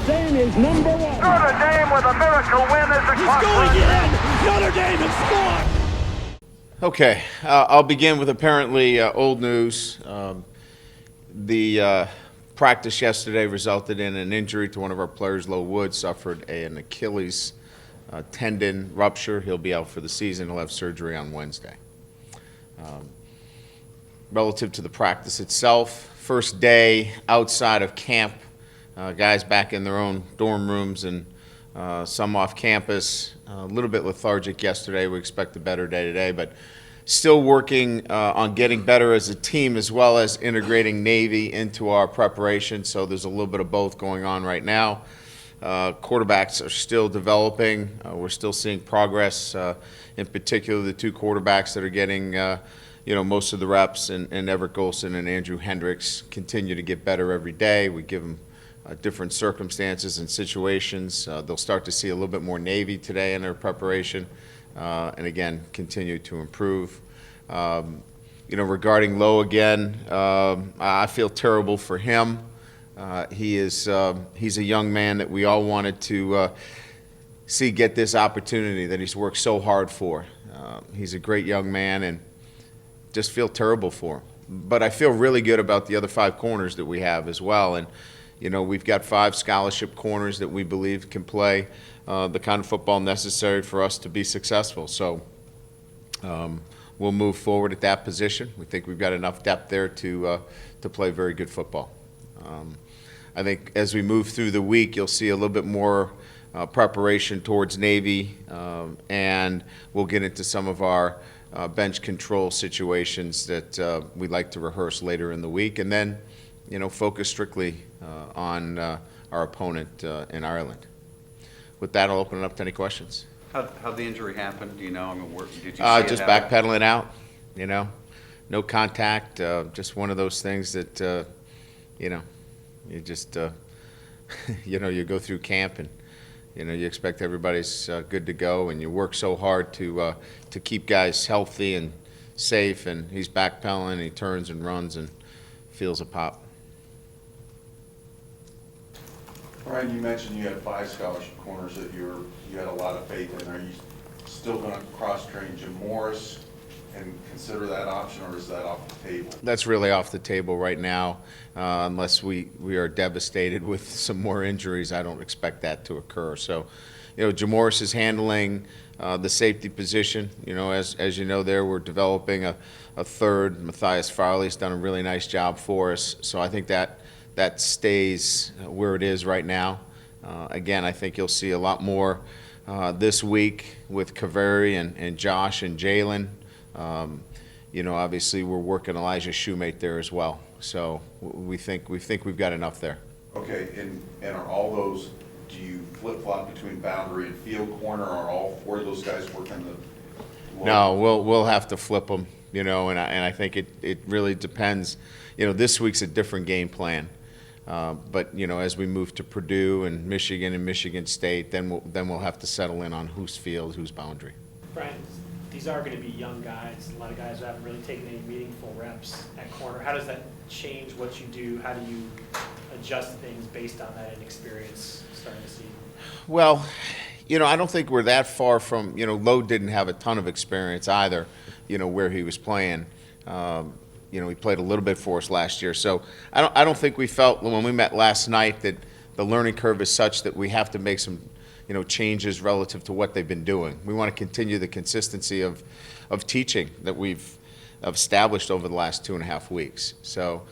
Dame is number one. Notre Dame with a miracle win as the clock Going in. Notre Dame has scored. Okay, I'll begin with apparently old news. The practice yesterday resulted in an injury to one of our players. Low Wood suffered an Achilles tendon rupture. He'll be out for the season. He'll have surgery on Wednesday. Relative to the practice itself, first day outside of camp, guys back in their own dorm rooms and some off campus. A little bit lethargic yesterday. We expect a better day today, but still working on getting better as a team as well as integrating Navy into our preparation. So there's a little bit of both going on right now. Quarterbacks are still developing. We're still seeing progress, in particular the two quarterbacks that are getting most of the reps, and Everett Golson and Andrew Hendricks continue to get better every day. We give them different circumstances and situations. They'll start to see a little bit more Navy today in their preparation, and again, continue to improve. Regarding Lowe again, I feel terrible for him. He's a young man that we all wanted to see get this opportunity that he's worked so hard for. He's a great young man, and just feel terrible for him. But I feel really good about the other 5 corners that we have as well. And, we've got 5 scholarship corners that we believe can play the kind of football necessary for us to be successful. So we'll move forward at that position. We think we've got enough depth there to play very good football. I think as we move through the week, you'll see a little bit more preparation towards Navy, and we'll get into some of our bench control situations that we'd like to rehearse later in the week, and then, focus strictly on our opponent in Ireland. With that, I'll open it up to any questions. How'd the injury happen? Do you know? I mean, did you see it just happen? backpedaling out, no contact, just one of those things that, you just, you go through camp and, you expect everybody's good to go, and you work so hard to keep guys healthy and safe, and he's backpedaling, he turns and runs and feels a pop. Brian, you mentioned you had 5 scholarship corners that you had a lot of faith in. Are you still going to cross-train Jim Morris and consider that option, or is that off the table? That's really off the table right now, unless we are devastated with some more injuries. I don't expect that to occur. So, Jim Morris is handling the safety position. As you know, there we're developing a third. Matthias Farley's done a really nice job for us. So I think that stays where it is right now. Again, I think you'll see a lot more this week with Kaveri and Josh and Jalen. Obviously we're working Elijah Shoemate there as well. So we think we've got enough there. Okay, and are all those, do you flip-flop between boundary and field corner, or are all 4 of those guys working the? No, we'll have to flip them, and I think it really depends. This week's a different game plan. But as we move to Purdue and Michigan State, then we'll have to settle in on whose field, whose boundary. Brian, these are going to be young guys. A lot of guys who haven't really taken any meaningful reps at corner. How does that change what you do? How do you adjust things based on that inexperience starting to see? Well, I don't think we're that far from, Lowe didn't have a ton of experience either, where he was playing. He played a little bit for us last year. So I don't think we felt when we met last night that the learning curve is such that we have to make some changes relative to what they've been doing. We want to continue the consistency of teaching that we've established over the last 2.5 weeks. So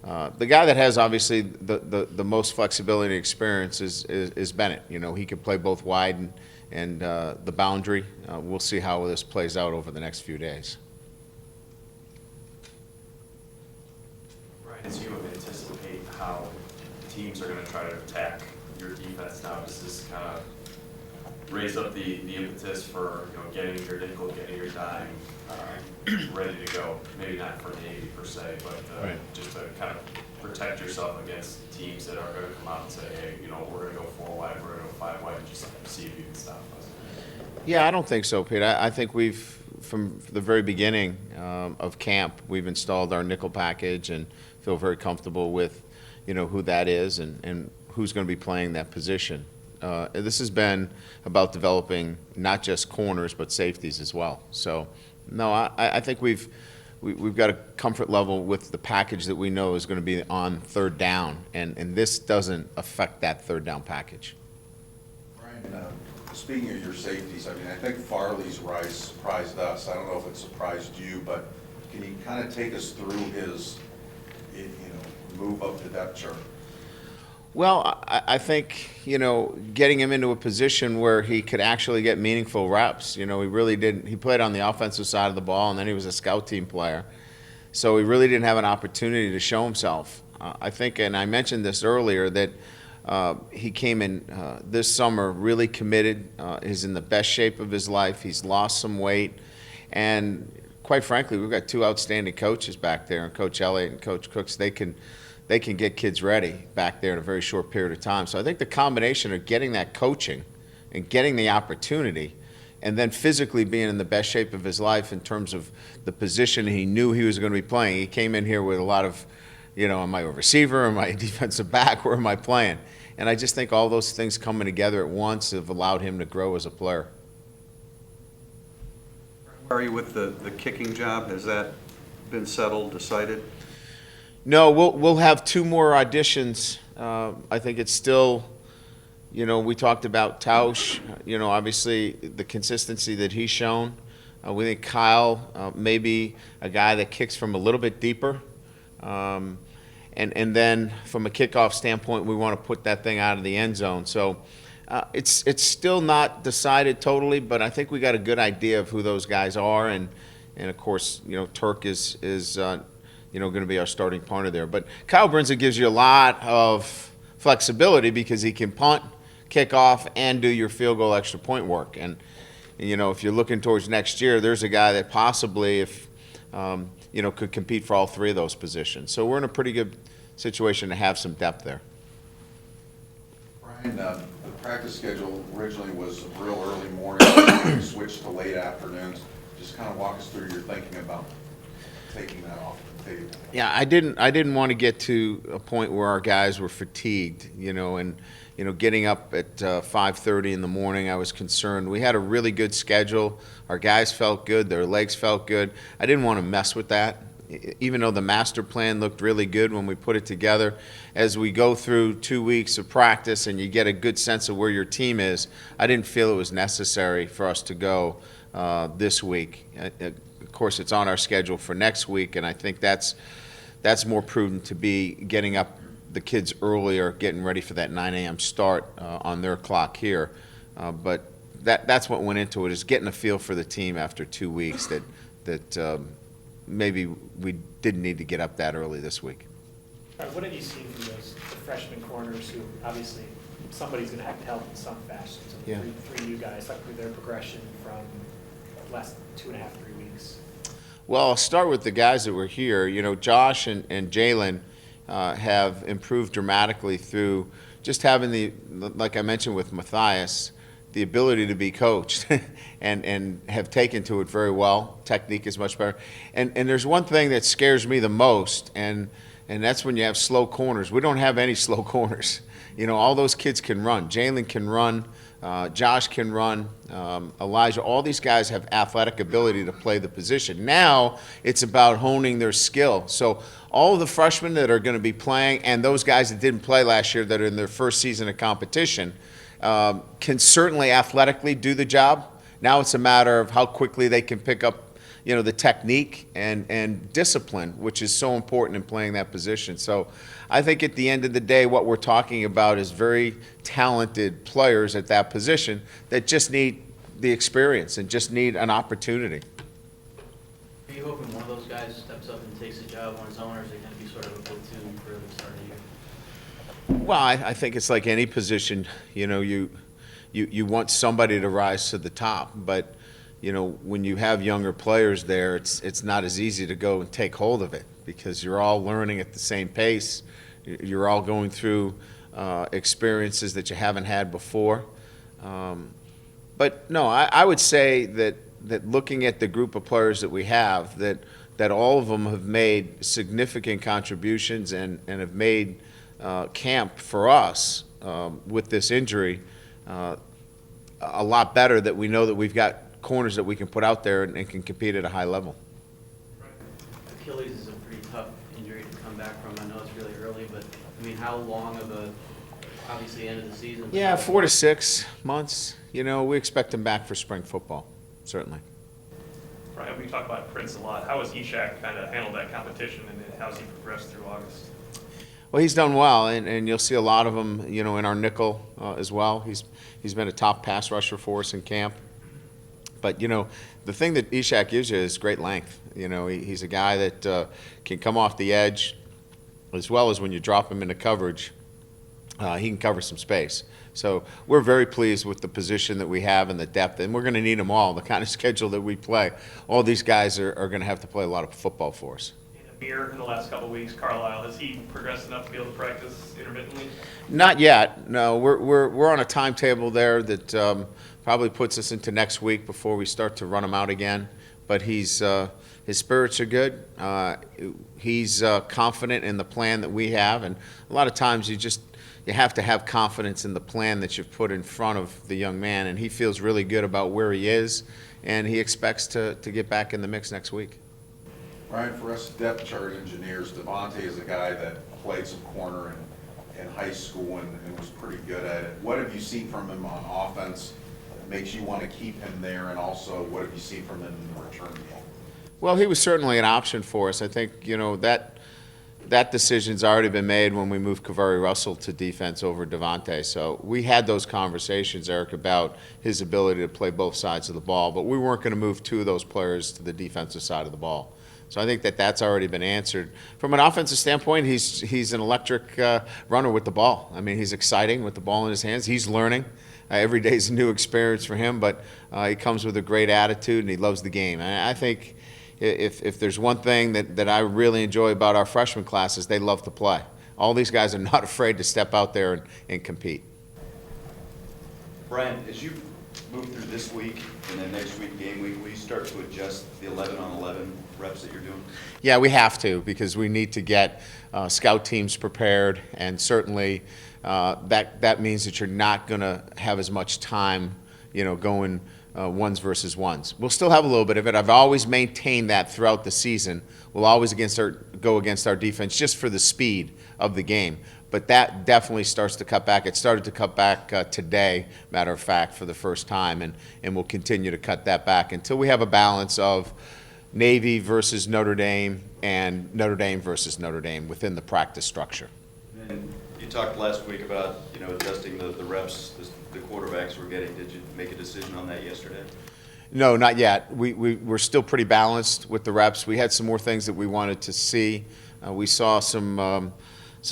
the guy that has obviously the most flexibility and experience is Bennett. He can play both wide and the boundary. We'll see how this plays out over the next few days. Brian, as you anticipate how teams are going to try to attack your defense now, does this kind of raise up the impetus for getting your nickel, getting your dime ready to go? Maybe not for Navy per se, but right. Just to kind of protect yourself against teams that are going to come out and say, hey, we're going to go 4 wide, we're going to go 5 wide, and just see if you can stop us. Yeah, I don't think so, Pete. I think we've, from the very beginning of camp, we've installed our nickel package and feel very comfortable with, who that is, and who's going to be playing that position. This has been about developing not just corners but safeties as well. So, no, I think we've got a comfort level with the package that we know is going to be on third down, and this doesn't affect that third down package. Brian, speaking of your safeties, I mean, I think Farley's rise surprised us. I don't know if it surprised you, but can you kind of take us through his, move up the depth chart? Well, I think, getting him into a position where he could actually get meaningful reps. He really didn't. He played on the offensive side of the ball, and then he was a scout team player. So he really didn't have an opportunity to show himself. I think, and I mentioned this earlier, that he came in this summer really committed. He's in the best shape of his life. He's lost some weight. And quite frankly, we've got two outstanding coaches back there, and Coach Elliott and Coach Cooks. They can get kids ready back there in a very short period of time. So I think the combination of getting that coaching and getting the opportunity and then physically being in the best shape of his life in terms of the position he knew he was going to be playing. He came in here with a lot of, am I a receiver? Am I a defensive back? Where am I playing? And I just think all those things coming together at once have allowed him to grow as a player. Where are you with the kicking job? Has that been settled, decided? No, we'll have two more auditions. I think it's still, we talked about Tausch, obviously the consistency that he's shown. We think Kyle may be a guy that kicks from a little bit deeper. And then from a kickoff standpoint, we want to put that thing out of the end zone. So it's still not decided totally, but I think we got a good idea of who those guys are. And of course, Turk is going to be our starting punter there. But Kyle Brinson gives you a lot of flexibility because he can punt, kick off, and do your field goal extra point work. And if you're looking towards next year, there's a guy that possibly, if could compete for all three of those positions. So we're in a pretty good situation to have some depth there. Brian, the practice schedule originally was real early morning, switched to late afternoons. Just kind of walk us through your thinking about taking that off the table. Yeah, I didn't want to get to a point where our guys were fatigued, and getting up at 5:30 in the morning, I was concerned. We had a really good schedule. Our guys felt good. Their legs felt good. I didn't want to mess with that, even though the master plan looked really good when we put it together. As we go through 2 weeks of practice and you get a good sense of where your team is, I didn't feel it was necessary for us to go this week. Of course, it's on our schedule for next week, and I think that's more prudent to be getting up the kids earlier, getting ready for that 9 a.m. start on their clock here. But that's what went into it, is getting a feel for the team after 2 weeks that maybe we didn't need to get up that early this week. All right, what have you seen from the freshman corners who obviously somebody's going to have to help in some fashion? So Yeah. three new guys, like with their progression from the last 2.5, 3 weeks. Well, I'll start with the guys that were here. Josh and Jalen have improved dramatically through just having like I mentioned with Matthias, the ability to be coached and have taken to it very well. Technique is much better. And there's one thing that scares me the most, and that's when you have slow corners. We don't have any slow corners. All those kids can run. Jalen can run. Josh can run. Elijah. All these guys have athletic ability to play the position. Now it's about honing their skill. So all of the freshmen that are going to be playing and those guys that didn't play last year that are in their first season of competition can certainly athletically do the job. Now it's a matter of how quickly they can pick up the technique and discipline, which is so important in playing that position. So I think at the end of the day, what we're talking about is very talented players at that position that just need the experience and just need an opportunity. Are you hoping one of those guys steps up and takes a job on his own, or is it going to be sort of a platoon for the start of the year? Well, I think it's like any position. You want somebody to rise to the top, but when you have younger players there, it's not as easy to go and take hold of it because you're all learning at the same pace. You're all going through experiences that you haven't had before. But no, I would say that looking at the group of players that we have, that all of them have made significant contributions and have made camp for us with this injury a lot better, that we know that we've got corners that we can put out there and can compete at a high level. Achilles is a pretty tough injury to come back from. I know it's really early, but, I mean, how long of a, obviously, end of the season? Yeah, 4 to 6 months. You know, we expect him back for spring football, certainly. Brian, we talk about Prince a lot. How has Ishak kind of handled that competition, and then how's he progressed through August? Well, he's done well, and you'll see a lot of him, you know, in our nickel as well. He's been a top pass rusher for us in camp. But, you know, the thing that Ishak gives you is great length. You know, he's a guy that can come off the edge, as well as when you drop him into coverage, he can cover some space. So we're very pleased with the position that we have and the depth, and we're going to need them all. The kind of schedule that we play, all these guys are going to have to play a lot of football for us. And Amir, in the last couple of weeks, Carlisle, has he progressed enough to be able to practice intermittently? Not yet. No, we're on a timetable there that probably puts us into next week before we start to run him out again. But his spirits are good. He's confident in the plan that we have, and a lot of times you have to have confidence in the plan that you've put in front of the young man, and he feels really good about where he is, and he expects to get back in the mix next week. Ryan, for us depth chart engineers, Devontae is a guy that played some corner in high school and was pretty good at it. What have you seen from him on offense that makes you want to keep him there, and also what have you seen from him in the return game? Well, he was certainly an option for us. I think, you know, that decision's already been made when we moved Kaveri Russell to defense over Devontae. So we had those conversations, Eric, about his ability to play both sides of the ball, but we weren't going to move two of those players to the defensive side of the ball. So I think that's already been answered. From an offensive standpoint, he's an electric runner with the ball. I mean, he's exciting with the ball in his hands. He's learning. Every day is a new experience for him, but he comes with a great attitude, and he loves the game. And I think if there's one thing that I really enjoy about our freshman class is they love to play. All these guys are not afraid to step out there and compete. Brian, as you move through this week and then next week, game week, will you start to adjust the 11-on-11 reps that you're doing? Yeah, we have to, because we need to get scout teams prepared, and certainly that means that you're not going to have as much time, you know, going ones versus ones. We'll still have a little bit of it. I've always maintained that throughout the season. We'll always go against our defense just for the speed of the game. But that definitely starts to cut back. It started to cut back today, matter of fact, for the first time, and we'll continue to cut that back until we have a balance of Navy versus Notre Dame and Notre Dame versus Notre Dame within the practice structure. And you talked last week about, you know, adjusting the reps the quarterbacks were getting. Did you make a decision on that yesterday? No, not yet. We're still pretty balanced with the reps. We had some more things that we wanted to see. We saw some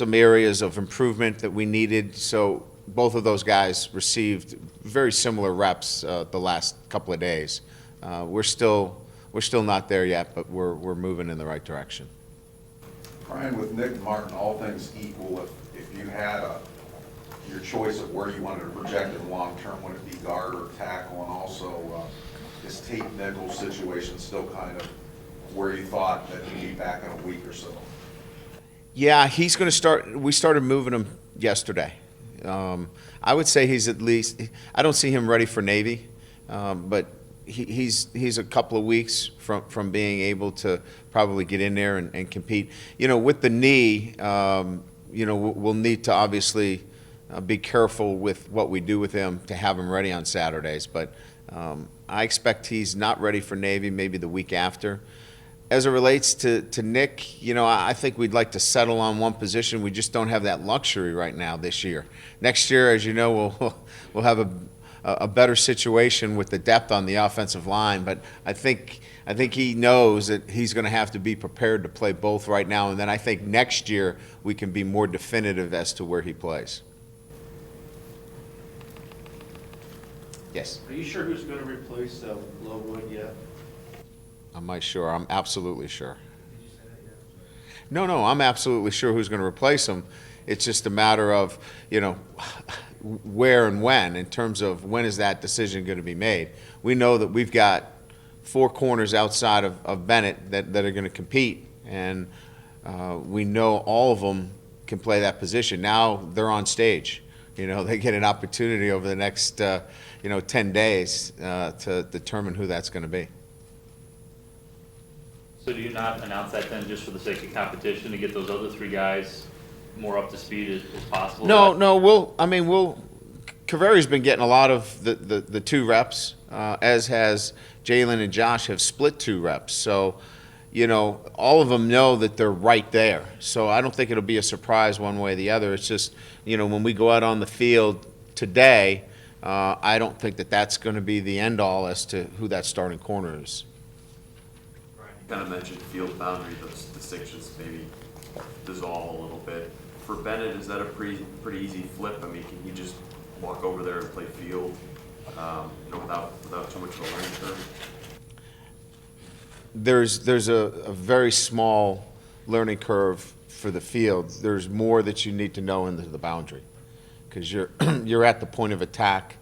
areas of improvement that we needed. So both of those guys received very similar reps the last couple of days. We're still not there yet, but we're moving in the right direction. Brian, with Nick Martin, all things equal, if you had your choice of where you wanted to project him long term, would it be guard or tackle? And also, is Tate Nichols' situation still kind of where you thought that he'd be back in a week or so? Yeah, he's going to start. We started moving him yesterday. I would say he's at least. I don't see him ready for Navy, but he's a couple of weeks from being able to probably get in there and compete. You know, with the knee, you know, we'll need to obviously be careful with what we do with him to have him ready on Saturdays. But I expect he's not ready for Navy, maybe the week after. As it relates to Nick, you know, I think we'd like to settle on one position. We just don't have that luxury right now this year. Next year, as you know, we'll have a better situation with the depth on the offensive line. But I think he knows that he's going to have to be prepared to play both right now. And then I think next year we can be more definitive as to where he plays. Yes. Are you sure who's going to replace Lowood yet? Am I sure? I'm absolutely sure. No, I'm absolutely sure who's going to replace him. It's just a matter of, you know, where and when, in terms of when is that decision going to be made. We know that we've got 4 corners outside of Bennett that are going to compete, and we know all of them can play that position. Now they're on stage. They get an opportunity over the next 10 days to determine who that's going to be. So do you not announce that then just for the sake of competition to get those other three guys more up to speed as possible? No, Kaveri's been getting a lot of the 2 reps, as has Jalen and Josh have split 2 reps. So, all of them know that they're right there. So I don't think it'll be a surprise one way or the other. It's just, when we go out on the field today, I don't think that that's going to be the end all as to who that starting corner is. You kind of mentioned field boundary, those distinctions maybe dissolve a little bit. For Bennett, is that a pretty easy flip? I mean, can he just walk over there and play field, without too much of a learning curve? There's a very small learning curve for the field. There's more that you need to know into the boundary because you're at the point of attack.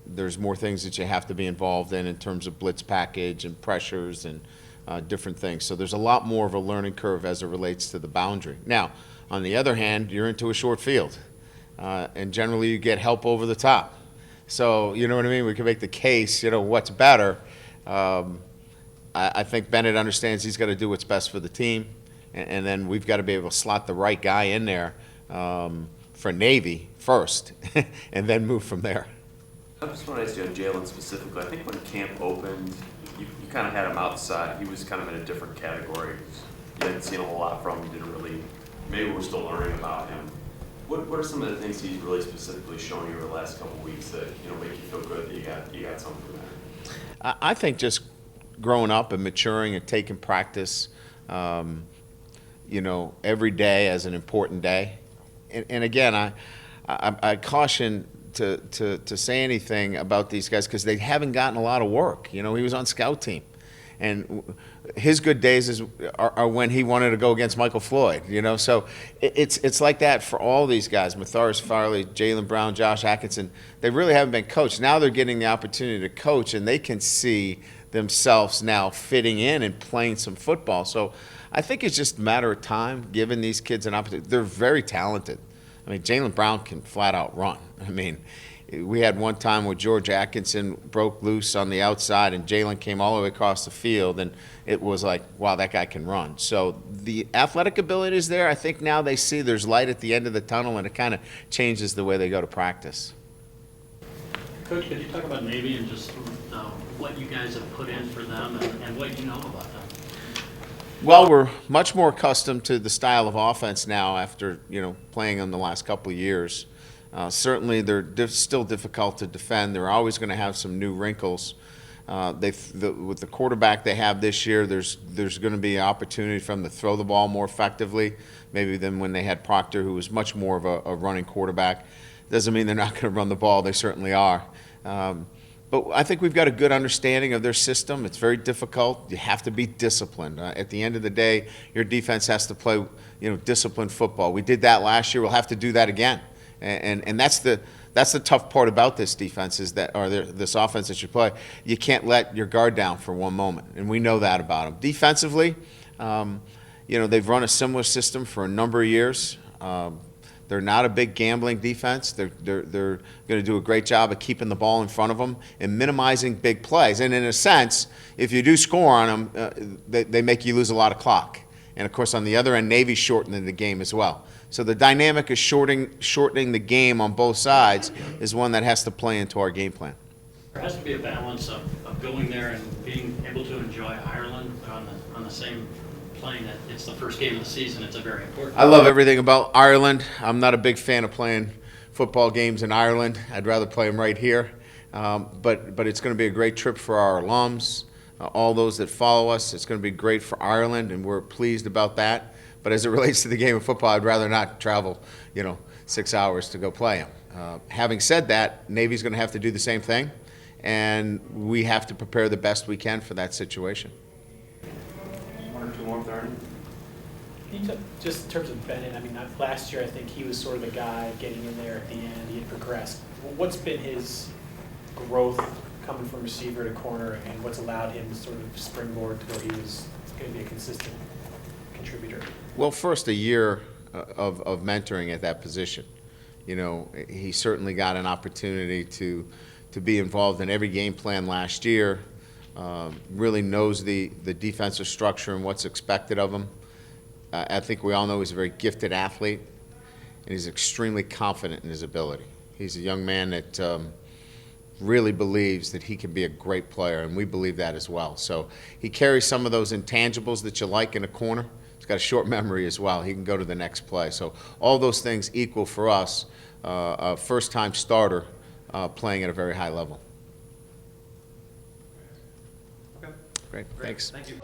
There's more things that you have to be involved in terms of blitz package and pressures and different things. So there's a lot more of a learning curve as it relates to the boundary. Now, on the other hand, you're into a short field, and generally you get help over the top. So, you know what I mean? We can make the case, what's better. I think Bennett understands he's got to do what's best for the team, and then we've got to be able to slot the right guy in there for Navy first, and then move from there. I just want to ask you on Jalen specifically. I think when camp opened, you kind of had him outside. He was kind of in a different category. You hadn't seen a whole lot from him. Didn't really. Maybe we're still learning about him. What are some of the things he's really specifically shown you over the last couple of weeks that make you feel good that you got something from there? I think just growing up and maturing and taking practice, every day as an important day. And again, I caution to say anything about these guys because they haven't gotten a lot of work. He was on scout team, and his good days are when he wanted to go against Michael Floyd. So it's like that for all these guys: Matharis Farley, Jalen Brown, Josh Atkinson. They really haven't been coached. Now they're getting the opportunity to coach, and they can see themselves now fitting in and playing some football. So I think it's just a matter of time giving these kids an opportunity. They're very talented. I mean, Jalen Brown can flat out run. I mean, we had one time where George Atkinson broke loose on the outside and Jalen came all the way across the field, and it was like, wow, that guy can run. So the athletic ability is there. I think now they see there's light at the end of the tunnel, and it kind of changes the way they go to practice. Coach, could you talk about Navy and just what you guys have put in for them and what you know about them? Well, we're much more accustomed to the style of offense now after playing them the last couple of years. Certainly, they're still difficult to defend. They're always going to have some new wrinkles. With the quarterback they have this year, there's going to be an opportunity for them to throw the ball more effectively, maybe than when they had Proctor, who was much more of a running quarterback. Doesn't mean they're not going to run the ball. They certainly are. But I think we've got a good understanding of their system. It's very difficult. You have to be disciplined. At the end of the day, your defense has to play, disciplined football. We did that last year. We'll have to do that again. And that's the tough part about this defense this offense that you play. You can't let your guard down for one moment, and we know that about them. Defensively, they've run a similar system for a number of years. They're not a big gambling defense. They're going to do a great job of keeping the ball in front of them and minimizing big plays. And in a sense, if you do score on them, they make you lose a lot of clock. And of course, on the other end, Navy's shortening the game as well. So the dynamic of shortening the game on both sides is one that has to play into our game plan. There has to be a balance of going there and being able to enjoy Ireland on the same plane. It's the first game of the season. It's a very important. I love everything about Ireland. I'm not a big fan of playing football games in Ireland. I'd rather play them right here. But it's going to be a great trip for our alums, all those that follow us. It's going to be great for Ireland, and we're pleased about that. But as it relates to the game of football, I'd rather not travel, 6 hours to go play them. Having said that, Navy's going to have to do the same thing, and we have to prepare the best we can for that situation. Just in terms of Bennett, last year I think he was sort of the guy getting in there at the end. He had progressed. What's been his growth coming from receiver to corner, and what's allowed him to sort of springboard to where he was going to be a consistent contributor? Well, first, a year of mentoring at that position. You know, he certainly got an opportunity to be involved in every game plan last year, really knows the defensive structure and what's expected of him. I think we all know he's a very gifted athlete, and he's extremely confident in his ability. He's a young man that really believes that he can be a great player, and we believe that as well. So he carries some of those intangibles that you like in a corner. He's got a short memory as well. He can go to the next play. So all those things equal for us a first-time starter playing at a very high level. Okay. Great. Thanks. Thank you.